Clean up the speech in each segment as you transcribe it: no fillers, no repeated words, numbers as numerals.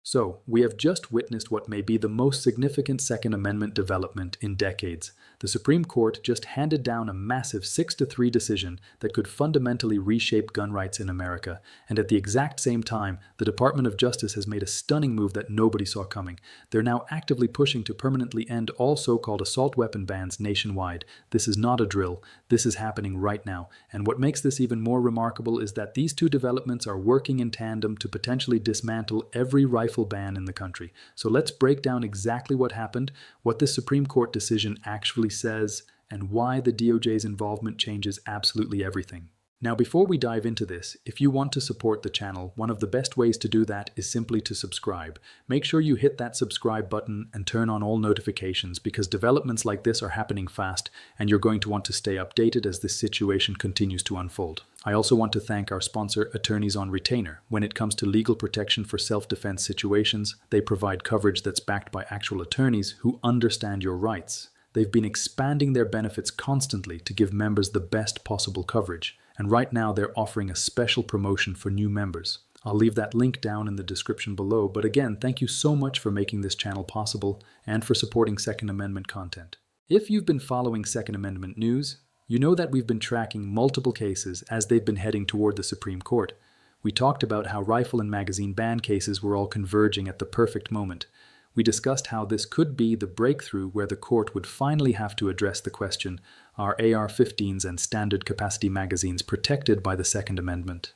So, we have just witnessed what may be the most significant Second Amendment development in decades. The Supreme Court just handed down a massive 6-3 decision that could fundamentally reshape gun rights in America, and at the exact same time, the Department of Justice has made a stunning move that nobody saw coming. They're now actively pushing to permanently end all so-called assault weapon bans nationwide. This is not a drill. This is happening right now, and what makes this even more remarkable is that these two developments are working in tandem to potentially dismantle every rifle ban in the country. So let's break down exactly what happened, what this Supreme Court decision actually says, and why the DOJ's involvement changes absolutely everything. Now, before we dive into this, if you want to support the channel, one of the best ways to do that is simply to subscribe. Make sure you hit that subscribe button and turn on all notifications because developments like this are happening fast and you're going to want to stay updated as this situation continues to unfold. I also want to thank our sponsor, Attorneys on Retainer. When it comes to legal protection for self-defense situations, they provide coverage that's backed by actual attorneys who understand your rights. They've been expanding their benefits constantly to give members the best possible coverage. And right now they're offering a special promotion for new members. I'll leave that link down in the description below, but again, thank you so much for making this channel possible and for supporting Second Amendment content. If you've been following Second Amendment news, you know that we've been tracking multiple cases as they've been heading toward the Supreme Court. We talked about how rifle and magazine ban cases were all converging at the perfect moment. We discussed how this could be the breakthrough where the court would finally have to address the question, are AR-15s and standard capacity magazines protected by the Second Amendment?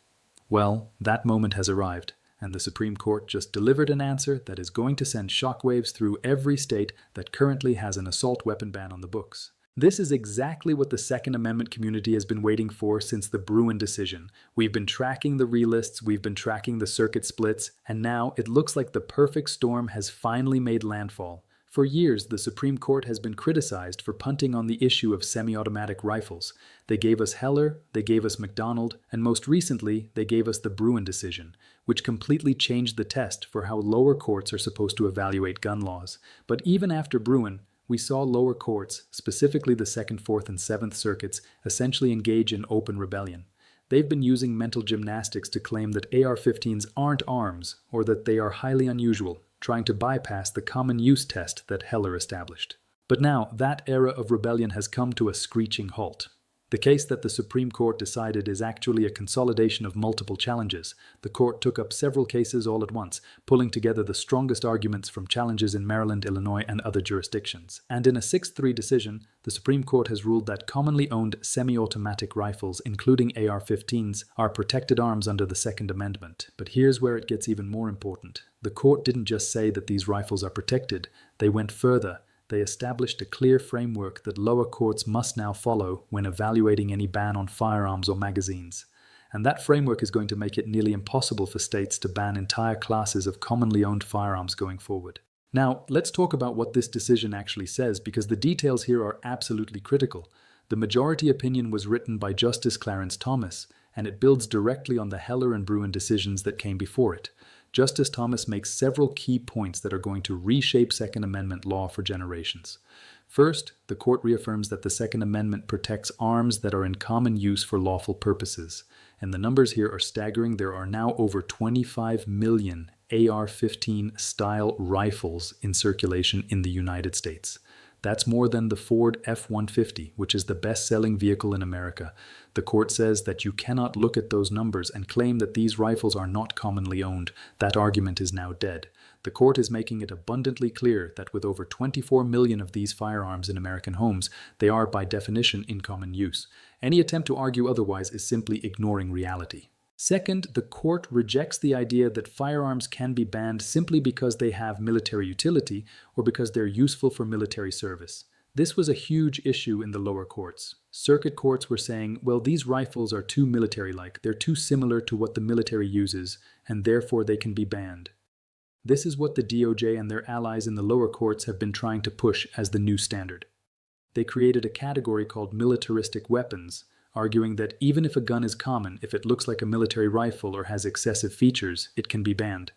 Well, that moment has arrived, and the Supreme Court just delivered an answer that is going to send shockwaves through every state that currently has an assault weapon ban on the books. This is exactly what the Second Amendment community has been waiting for since the Bruen decision. We've been tracking the relists, we've been tracking the circuit splits, and now it looks like the perfect storm has finally made landfall. For years, the Supreme Court has been criticized for punting on the issue of semi-automatic rifles. They gave us Heller, they gave us McDonald, and most recently, they gave us the Bruen decision, which completely changed the test for how lower courts are supposed to evaluate gun laws. But even after Bruen, we saw lower courts, specifically the Second, Fourth, and Seventh Circuits, essentially engage in open rebellion. They've been using mental gymnastics to claim that AR-15s aren't arms, or that they are highly unusual, trying to bypass the common use test that Heller established. But now, that era of rebellion has come to a screeching halt. The case that the Supreme Court decided is actually a consolidation of multiple challenges. The court took up several cases all at once, pulling together the strongest arguments from challenges in Maryland, Illinois, and other jurisdictions. And in a 6-3 decision, the Supreme Court has ruled that commonly owned semi-automatic rifles, including AR-15s, are protected arms under the Second Amendment. But here's where it gets even more important. The court didn't just say that these rifles are protected, they went further. They established a clear framework that lower courts must now follow when evaluating any ban on firearms or magazines. And that framework is going to make it nearly impossible for states to ban entire classes of commonly owned firearms going forward. Now, let's talk about what this decision actually says, because the details here are absolutely critical. The majority opinion was written by Justice Clarence Thomas, and it builds directly on the Heller and Bruen decisions that came before it. Justice Thomas makes several key points that are going to reshape Second Amendment law for generations. First, the court reaffirms that the Second Amendment protects arms that are in common use for lawful purposes. And the numbers here are staggering. There are now over 25 million AR-15 style rifles in circulation in the United States. That's more than the Ford F-150, which is the best-selling vehicle in America. The court says that you cannot look at those numbers and claim that these rifles are not commonly owned. That argument is now dead. The court is making it abundantly clear that with over 24 million of these firearms in American homes, they are by definition in common use. Any attempt to argue otherwise is simply ignoring reality. Second, the court rejects the idea that firearms can be banned simply because they have military utility or because they're useful for military service. This was a huge issue in the lower courts. Circuit courts were saying, well, these rifles are too military-like, they're too similar to what the military uses, and therefore they can be banned. This is what the DOJ and their allies in the lower courts have been trying to push as the new standard. They created a category called militaristic weapons, arguing that even if a gun is common, if it looks like a military rifle or has excessive features, it can be banned.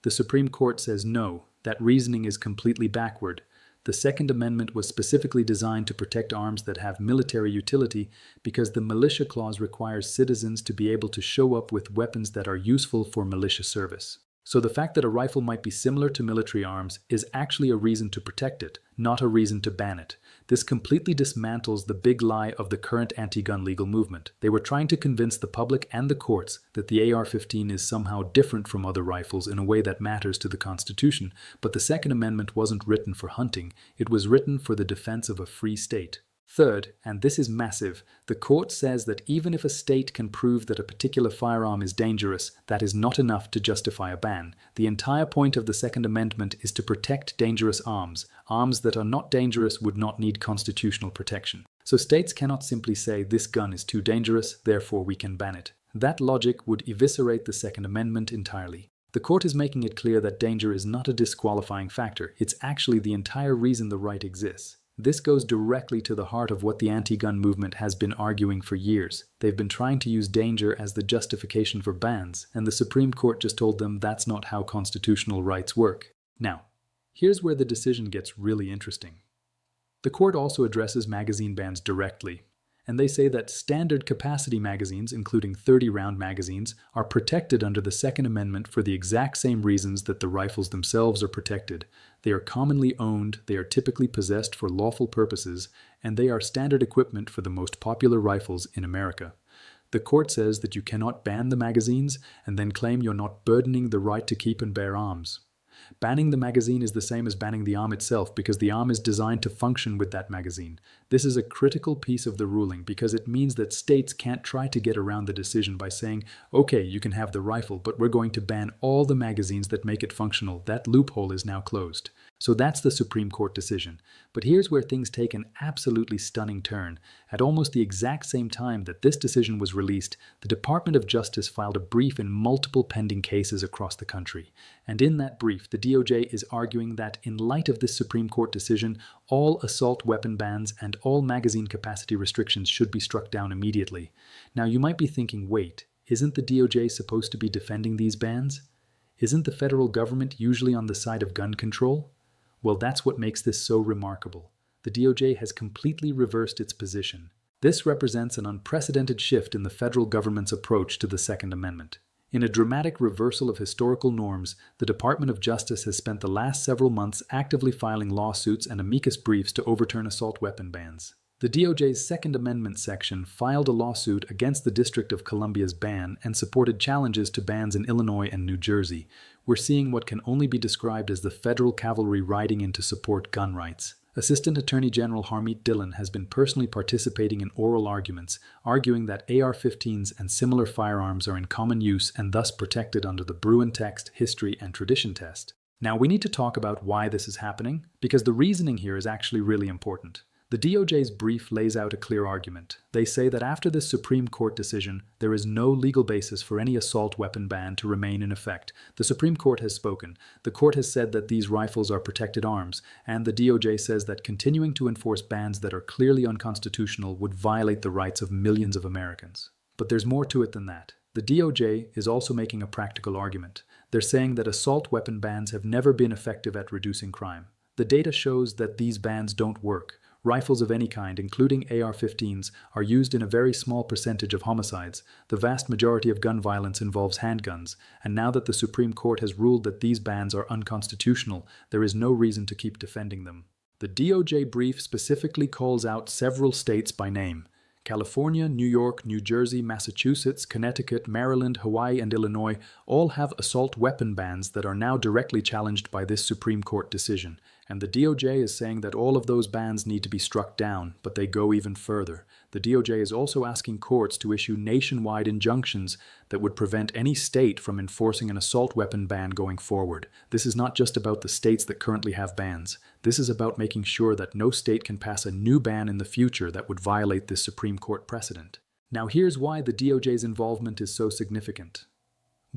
The Supreme Court says no, that reasoning is completely backward. The Second Amendment was specifically designed to protect arms that have military utility because the militia clause requires citizens to be able to show up with weapons that are useful for militia service. So the fact that a rifle might be similar to military arms is actually a reason to protect it, not a reason to ban it. This completely dismantles the big lie of the current anti-gun legal movement. They were trying to convince the public and the courts that the AR-15 is somehow different from other rifles in a way that matters to the Constitution, but the Second Amendment wasn't written for hunting, it was written for the defense of a free state. Third, and this is massive, the court says that even if a state can prove that a particular firearm is dangerous, that is not enough to justify a ban. The entire point of the Second Amendment is to protect dangerous arms. Arms that are not dangerous would not need constitutional protection. So states cannot simply say this gun is too dangerous, therefore we can ban it. That logic would eviscerate the Second Amendment entirely. The court is making it clear that danger is not a disqualifying factor, it's actually the entire reason the right exists. This goes directly to the heart of what the anti-gun movement has been arguing for years. They've been trying to use danger as the justification for bans, and the Supreme Court just told them that's not how constitutional rights work. Now, here's where the decision gets really interesting. The court also addresses magazine bans directly, and they say that standard capacity magazines, including 30-round magazines, are protected under the Second Amendment for the exact same reasons that the rifles themselves are protected. They are commonly owned, they are typically possessed for lawful purposes, and they are standard equipment for the most popular rifles in America. The court says that you cannot ban the magazines and then claim you're not burdening the right to keep and bear arms. Banning the magazine is the same as banning the arm itself because the arm is designed to function with that magazine. This is a critical piece of the ruling because it means that states can't try to get around the decision by saying, okay, you can have the rifle, but we're going to ban all the magazines that make it functional. That loophole is now closed. So that's the Supreme Court decision. But here's where things take an absolutely stunning turn. At almost the exact same time that this decision was released, the Department of Justice filed a brief in multiple pending cases across the country. And in that brief, the DOJ is arguing that in light of this Supreme Court decision, all assault weapon bans and all magazine capacity restrictions should be struck down immediately. Now you might be thinking, wait, isn't the DOJ supposed to be defending these bans? Isn't the federal government usually on the side of gun control? Well, that's what makes this so remarkable. The DOJ has completely reversed its position. This represents an unprecedented shift in the federal government's approach to the Second Amendment. In a dramatic reversal of historical norms, the Department of Justice has spent the last several months actively filing lawsuits and amicus briefs to overturn assault weapon bans. The DOJ's Second Amendment section filed a lawsuit against the District of Columbia's ban and supported challenges to bans in Illinois and New Jersey. We're seeing what can only be described as the federal cavalry riding in to support gun rights. Assistant Attorney General Harmeet Dillon has been personally participating in oral arguments, arguing that AR-15s and similar firearms are in common use and thus protected under the Bruin text, history, and tradition test. Now we need to talk about why this is happening, because the reasoning here is actually really important. The DOJ's brief lays out a clear argument. They say that after this Supreme Court decision, there is no legal basis for any assault weapon ban to remain in effect. The Supreme Court has spoken. The court has said that these rifles are protected arms, and the DOJ says that continuing to enforce bans that are clearly unconstitutional would violate the rights of millions of Americans. But there's more to it than that. The DOJ is also making a practical argument. They're saying that assault weapon bans have never been effective at reducing crime. The data shows that these bans don't work. Rifles of any kind, including AR-15s, are used in a very small percentage of homicides. The vast majority of gun violence involves handguns, and now that the Supreme Court has ruled that these bans are unconstitutional, there is no reason to keep defending them. The DOJ brief specifically calls out several states by name. California, New York, New Jersey, Massachusetts, Connecticut, Maryland, Hawaii, and Illinois all have assault weapon bans that are now directly challenged by this Supreme Court decision. And the DOJ is saying that all of those bans need to be struck down, but they go even further. The DOJ is also asking courts to issue nationwide injunctions that would prevent any state from enforcing an assault weapon ban going forward. This is not just about the states that currently have bans. This is about making sure that no state can pass a new ban in the future that would violate this Supreme Court precedent. Now here's why the DOJ's involvement is so significant.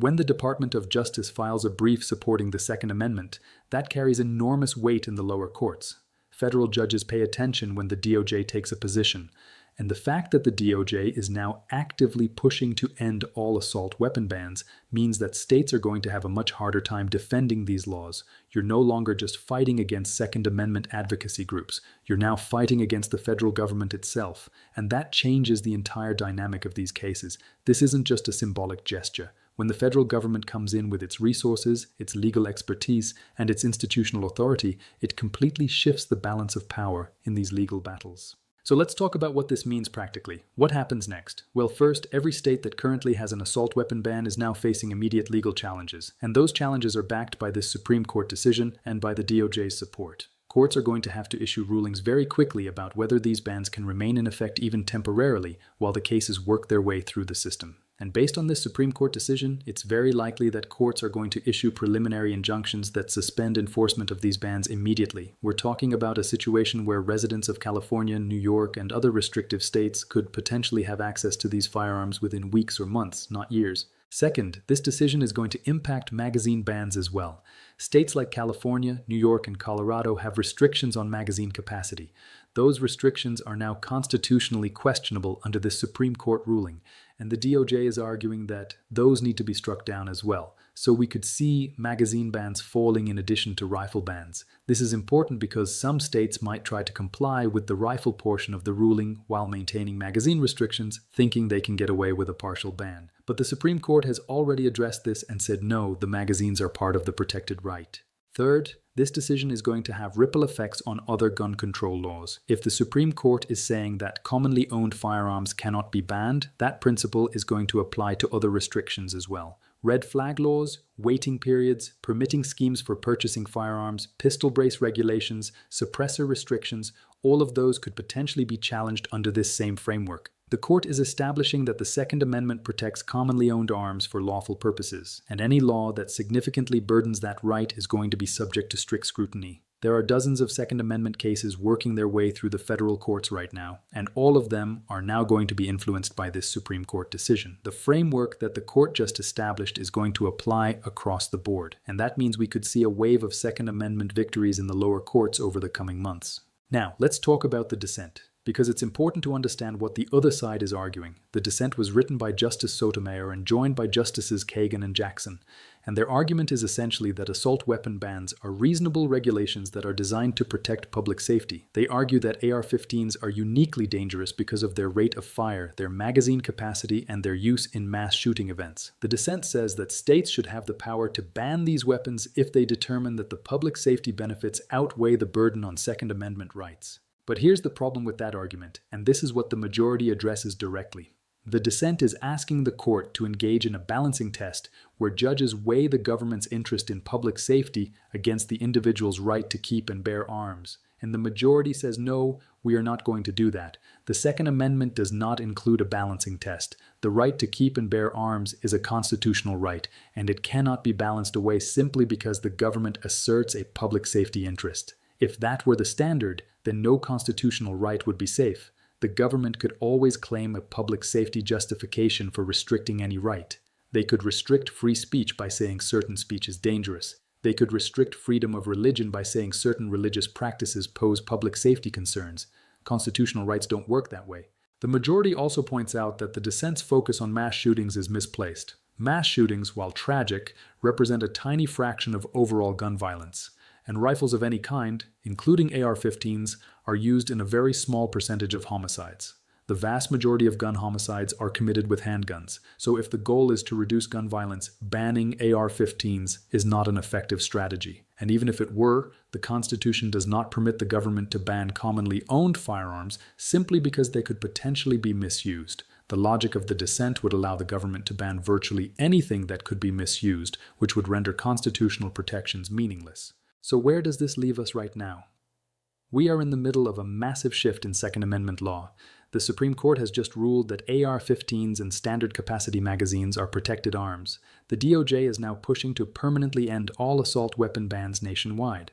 When the Department of Justice files a brief supporting the Second Amendment, that carries enormous weight in the lower courts. Federal judges pay attention when the DOJ takes a position, and the fact that the DOJ is now actively pushing to end all assault weapon bans means that states are going to have a much harder time defending these laws. You're no longer just fighting against Second Amendment advocacy groups. You're now fighting against the federal government itself, and that changes the entire dynamic of these cases. This isn't just a symbolic gesture. When the federal government comes in with its resources, its legal expertise, and its institutional authority, it completely shifts the balance of power in these legal battles. So let's talk about what this means practically. What happens next? Well, first, every state that currently has an assault weapon ban is now facing immediate legal challenges, and those challenges are backed by this Supreme Court decision and by the DOJ's support. Courts are going to have to issue rulings very quickly about whether these bans can remain in effect even temporarily while the cases work their way through the system. And based on this Supreme Court decision, it's very likely that courts are going to issue preliminary injunctions that suspend enforcement of these bans immediately. We're talking about a situation where residents of California, New York, and other restrictive states could potentially have access to these firearms within weeks or months, not years. Second, this decision is going to impact magazine bans as well. States like California, New York, and Colorado have restrictions on magazine capacity. Those restrictions are now constitutionally questionable under this Supreme Court ruling, and the DOJ is arguing that those need to be struck down as well. So we could see magazine bans falling in addition to rifle bans. This is important because some states might try to comply with the rifle portion of the ruling while maintaining magazine restrictions, thinking they can get away with a partial ban. But the Supreme Court has already addressed this and said no, the magazines are part of the protected right. Third, this decision is going to have ripple effects on other gun control laws. If the Supreme Court is saying that commonly owned firearms cannot be banned, that principle is going to apply to other restrictions as well. Red flag laws, waiting periods, permitting schemes for purchasing firearms, pistol brace regulations, suppressor restrictions, all of those could potentially be challenged under this same framework. The court is establishing that the Second Amendment protects commonly owned arms for lawful purposes, and any law that significantly burdens that right is going to be subject to strict scrutiny. There are dozens of Second Amendment cases working their way through the federal courts right now, and all of them are now going to be influenced by this Supreme Court decision. The framework that the court just established is going to apply across the board, and that means we could see a wave of Second Amendment victories in the lower courts over the coming months. Now, let's talk about the dissent, because it's important to understand what the other side is arguing. The dissent was written by Justice Sotomayor and joined by Justices Kagan and Jackson, and their argument is essentially that assault weapon bans are reasonable regulations that are designed to protect public safety. They argue that AR-15s are uniquely dangerous because of their rate of fire, their magazine capacity, and their use in mass shooting events. The dissent says that states should have the power to ban these weapons if they determine that the public safety benefits outweigh the burden on Second Amendment rights. But here's the problem with that argument, and this is what the majority addresses directly. The dissent is asking the court to engage in a balancing test where judges weigh the government's interest in public safety against the individual's right to keep and bear arms. And the majority says, no, we are not going to do that. The Second Amendment does not include a balancing test. The right to keep and bear arms is a constitutional right, and it cannot be balanced away simply because the government asserts a public safety interest. If that were the standard, then no constitutional right would be safe. The government could always claim a public safety justification for restricting any right. They could restrict free speech by saying certain speech is dangerous. They could restrict freedom of religion by saying certain religious practices pose public safety concerns. Constitutional rights don't work that way. The majority also points out that the dissent's focus on mass shootings is misplaced. Mass shootings, while tragic, represent a tiny fraction of overall gun violence. And rifles of any kind, including AR-15s, are used in a very small percentage of homicides. The vast majority of gun homicides are committed with handguns, so if the goal is to reduce gun violence, banning AR-15s is not an effective strategy. And even if it were, the Constitution does not permit the government to ban commonly owned firearms simply because they could potentially be misused. The logic of the dissent would allow the government to ban virtually anything that could be misused, which would render constitutional protections meaningless. So where does this leave us right now? We are in the middle of a massive shift in Second Amendment law. The Supreme Court has just ruled that AR-15s and standard capacity magazines are protected arms. The DOJ is now pushing to permanently end all assault weapon bans nationwide.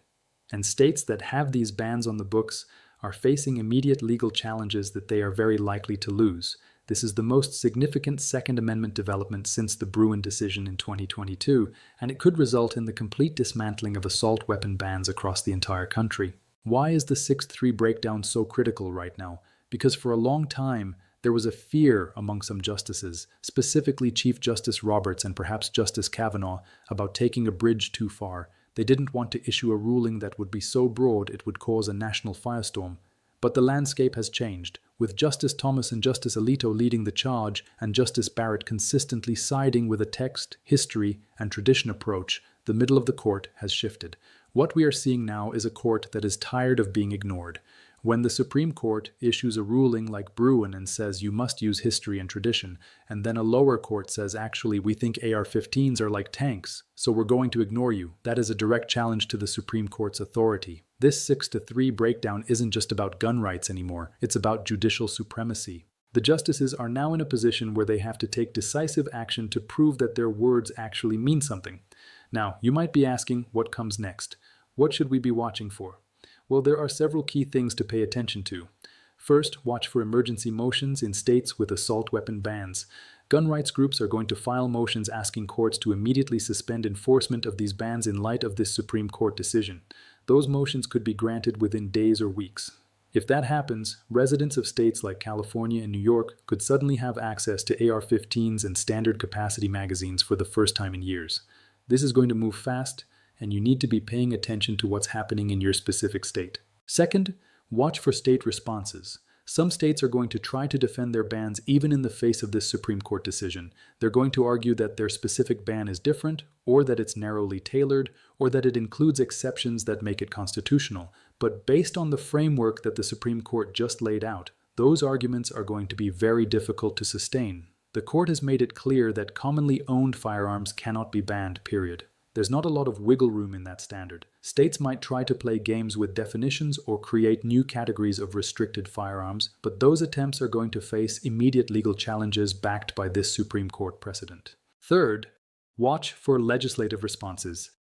And states that have these bans on the books are facing immediate legal challenges that they are very likely to lose. This is the most significant Second Amendment development since the Bruin decision in 2022, and it could result in the complete dismantling of assault weapon bans across the entire country. Why is the 6-3 breakdown so critical right now? Because for a long time, there was a fear among some justices, specifically Chief Justice Roberts and perhaps Justice Kavanaugh, about taking a bridge too far. They didn't want to issue a ruling that would be so broad it would cause a national firestorm. But the landscape has changed, with Justice Thomas and Justice Alito leading the charge and Justice Barrett consistently siding with a text, history, and tradition approach. The middle of the court has shifted. What we are seeing now is a court that is tired of being ignored. When the Supreme Court issues a ruling like Bruin and says you must use history and tradition, and then a lower court says actually we think AR-15s are like tanks, so we're going to ignore you, that is a direct challenge to the Supreme Court's authority. This 6-3 breakdown isn't just about gun rights anymore, it's about judicial supremacy. The justices are now in a position where they have to take decisive action to prove that their words actually mean something. Now, you might be asking, what comes next? What should we be watching for? Well, there are several key things to pay attention to. First, watch for emergency motions in states with assault weapon bans. Gun rights groups are going to file motions asking courts to immediately suspend enforcement of these bans in light of this Supreme Court decision. Those motions could be granted within days or weeks. If that happens, residents of states like California and New York could suddenly have access to AR-15s and standard capacity magazines for the first time in years. This is going to move fast, and you need to be paying attention to what's happening in your specific state. Second, watch for state responses. Some states are going to try to defend their bans even in the face of this Supreme Court decision. They're going to argue that their specific ban is different, or that it's narrowly tailored, or that it includes exceptions that make it constitutional. But based on the framework that the Supreme Court just laid out, those arguments are going to be very difficult to sustain. The court has made it clear that commonly owned firearms cannot be banned, period. There's not a lot of wiggle room in that standard. States might try to play games with definitions or create new categories of restricted firearms, but those attempts are going to face immediate legal challenges backed by this Supreme Court precedent. Third, watch for legislative responses.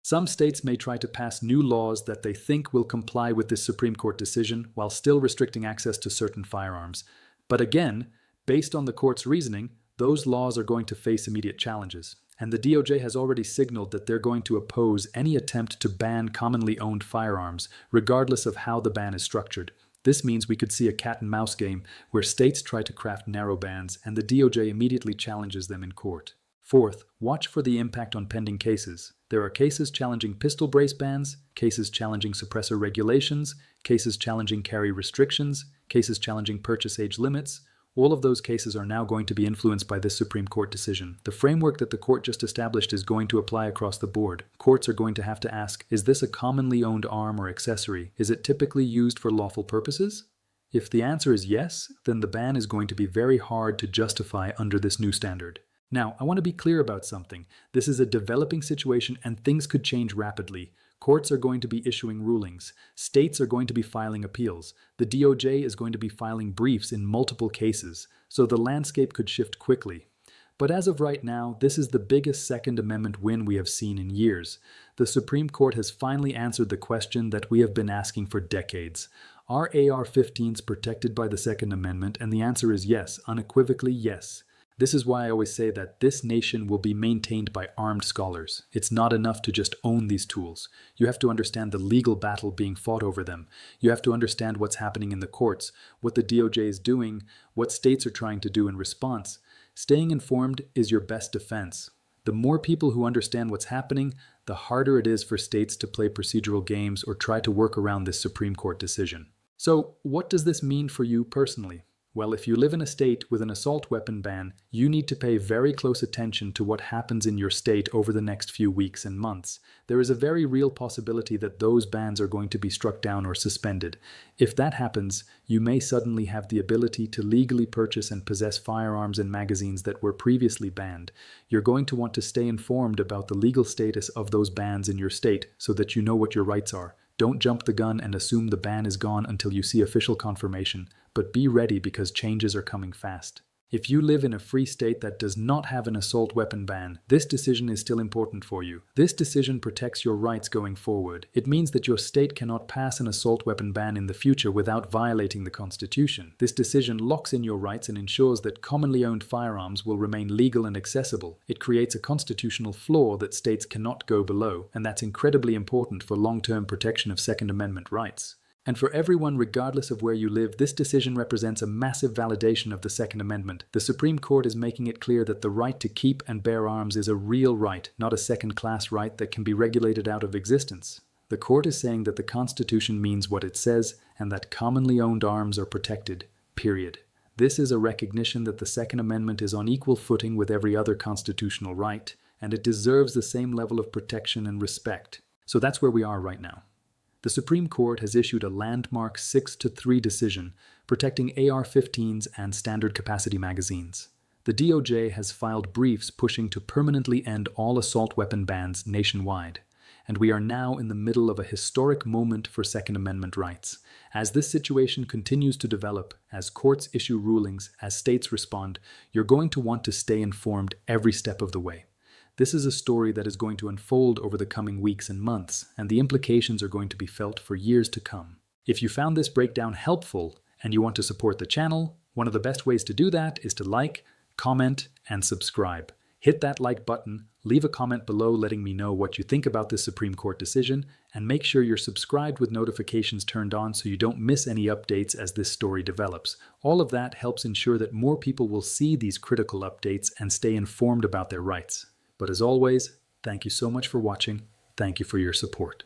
Some states may try to pass new laws that they think will comply with this Supreme Court decision while still restricting access to certain firearms. But again, based on the court's reasoning, those laws are going to face immediate challenges. And the DOJ has already signaled that they're going to oppose any attempt to ban commonly owned firearms, regardless of how the ban is structured. This means we could see a cat-and-mouse game where states try to craft narrow bans and the DOJ immediately challenges them in court. Fourth, watch for the impact on pending cases. There are cases challenging pistol brace bans, cases challenging suppressor regulations, cases challenging carry restrictions, cases challenging purchase age limits. All of those cases are now going to be influenced by this Supreme Court decision. The framework that the court just established is going to apply across the board. Courts are going to have to ask, is this a commonly owned arm or accessory? Is it typically used for lawful purposes? If the answer is yes, then the ban is going to be very hard to justify under this new standard. Now, I want to be clear about something. This is a developing situation and things could change rapidly. Courts are going to be issuing rulings. States are going to be filing appeals. The DOJ is going to be filing briefs in multiple cases, so the landscape could shift quickly. But as of right now, this is the biggest Second Amendment win we have seen in years. The Supreme Court has finally answered the question that we have been asking for decades. Are AR-15s protected by the Second Amendment? And the answer is yes, unequivocally yes. This is why I always say that this nation will be maintained by armed scholars. It's not enough to just own these tools. You have to understand the legal battle being fought over them. You have to understand what's happening in the courts, what the DOJ is doing, what states are trying to do in response. Staying informed is your best defense. The more people who understand what's happening, the harder it is for states to play procedural games or try to work around this Supreme Court decision. So, what does this mean for you personally? Well, if you live in a state with an assault weapon ban, you need to pay very close attention to what happens in your state over the next few weeks and months. There is a very real possibility that those bans are going to be struck down or suspended. If that happens, you may suddenly have the ability to legally purchase and possess firearms and magazines that were previously banned. You're going to want to stay informed about the legal status of those bans in your state so that you know what your rights are. Don't jump the gun and assume the ban is gone until you see official confirmation, but be ready because changes are coming fast. If you live in a free state that does not have an assault weapon ban, this decision is still important for you. This decision protects your rights going forward. It means that your state cannot pass an assault weapon ban in the future without violating the Constitution. This decision locks in your rights and ensures that commonly owned firearms will remain legal and accessible. It creates a constitutional floor that states cannot go below, and that's incredibly important for long-term protection of Second Amendment rights. And for everyone, regardless of where you live, this decision represents a massive validation of the Second Amendment. The Supreme Court is making it clear that the right to keep and bear arms is a real right, not a second-class right that can be regulated out of existence. The court is saying that the Constitution means what it says and that commonly owned arms are protected, period. This is a recognition that the Second Amendment is on equal footing with every other constitutional right, and it deserves the same level of protection and respect. So that's where we are right now. The Supreme Court has issued a landmark 6-3 decision protecting AR-15s and standard capacity magazines. The DOJ has filed briefs pushing to permanently end all assault weapon bans nationwide. And we are now in the middle of a historic moment for Second Amendment rights. As this situation continues to develop, as courts issue rulings, as states respond, you're going to want to stay informed every step of the way. This is a story that is going to unfold over the coming weeks and months, and the implications are going to be felt for years to come. If you found this breakdown helpful and you want to support the channel, one of the best ways to do that is to like, comment, and subscribe. Hit that like button, leave a comment below letting me know what you think about this Supreme Court decision, and make sure you're subscribed with notifications turned on so you don't miss any updates as this story develops. All of that helps ensure that more people will see these critical updates and stay informed about their rights. But as always, thank you so much for watching. Thank you for your support.